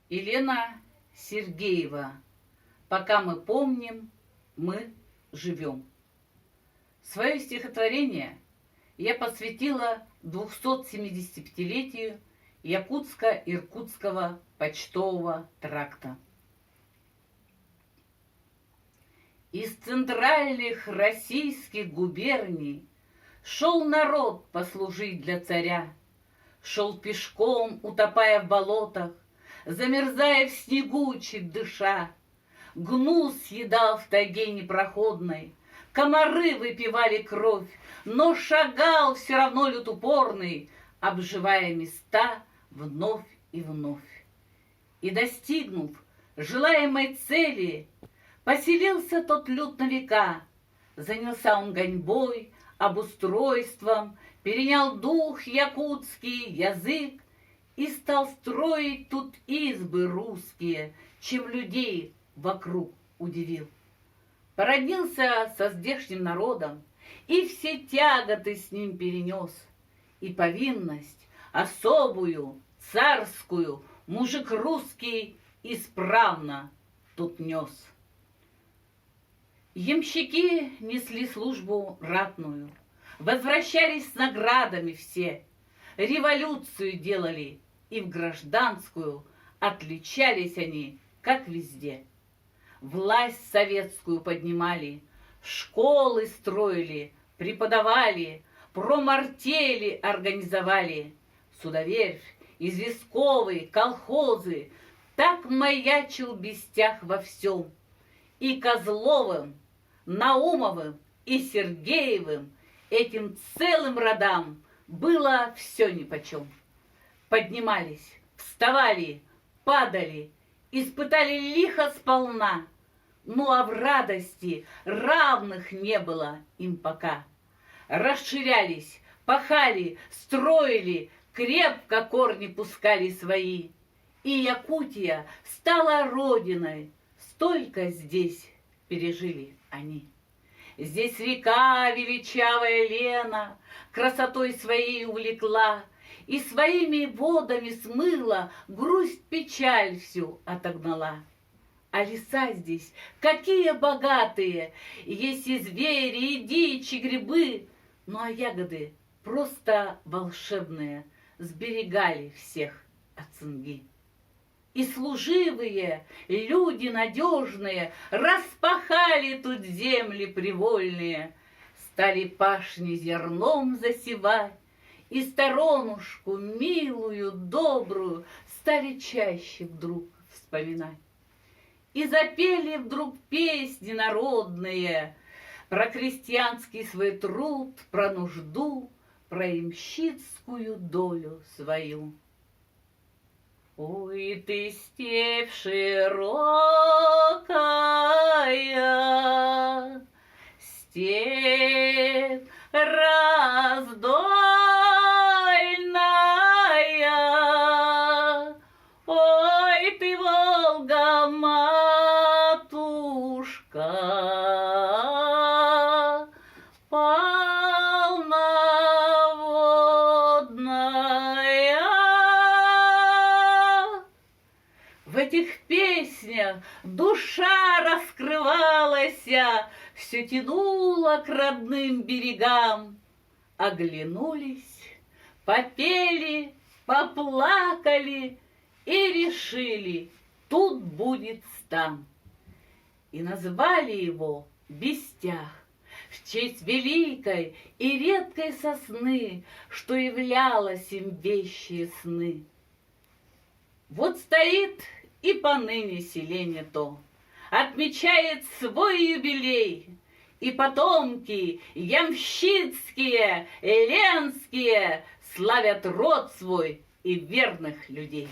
Елена Сергеева. «Пока мы помним, мы живем». Свое стихотворение я посвятила 275-летию Якутско-Иркутского почтового тракта. Из центральных российских губерний шел народ послужить для царя, шел пешком, утопая в болотах, замерзая в снегу, чуть дыша. Гнус съедал в тайге непроходной, комары выпивали кровь, но шагал все равно люд упорный, обживая места вновь и вновь. И, достигнув желаемой цели, поселился тот люд на века. Занялся он гоньбой, обустройством, перенял дух якутский, язык и стал строить тут избы русские, чем людей вокруг удивил. Породнился со здешним народом и все тяготы с ним перенес, и повинность особую, царскую, мужик русский исправно тут нес. Ямщики несли службу ратную, возвращались с наградами все, революцию делали, и в гражданскую отличались они, как везде. Власть советскую поднимали, школы строили, преподавали, промартели организовали, судоверфь, известковые, колхозы. Так маячил Бестях во всем. И Козловым, Наумовым и Сергеевым, этим целым родам, было все нипочем. Поднимались, вставали, падали, испытали лихо сполна, ну а в радости равных не было им пока. Расширялись, пахали, строили, крепко корни пускали свои. И Якутия стала родиной, столько здесь пережили они. Здесь река величавая Лена красотой своей увлекла, и своими водами смыла, грусть, печаль всю отогнала. А леса здесь какие богатые, есть и звери, и дичь, и грибы, ну а ягоды просто волшебные, сберегали всех от цинги. И служивые, люди надежные, распахали тут земли привольные, стали пашни зерном засевать, и сторонушку милую, добрую стали чаще вдруг вспоминать. И запели вдруг песни народные про крестьянский свой труд, про нужду, про ямщицкую долю свою. Ой, ты степь широкая, степь раздольная, ой, ты, Волга, матушка, полноводная. В этих песнях душа раскрывалась, все тянуло к родным берегам. Оглянулись, попели, поплакали и решили, тут будет стан. И назвали его Бестях в честь великой и редкой сосны, что являлось им вещие сны. Вот стоит и поныне селение то, отмечает свой юбилей, и потомки ямщицкие, ленские славят род свой и верных людей.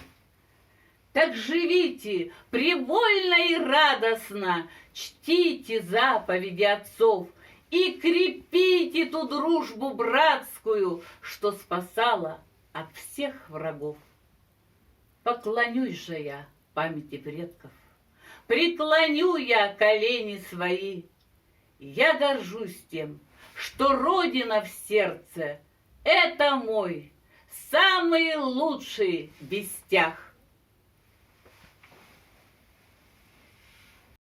Так живите привольно и радостно, чтите заповеди отцов и крепите ту дружбу братскую, что спасала от всех врагов. Поклонюсь же я памяти предков, преклоню я колени свои. Я горжусь тем, что Родина в сердце — это мой самый лучший Бестях.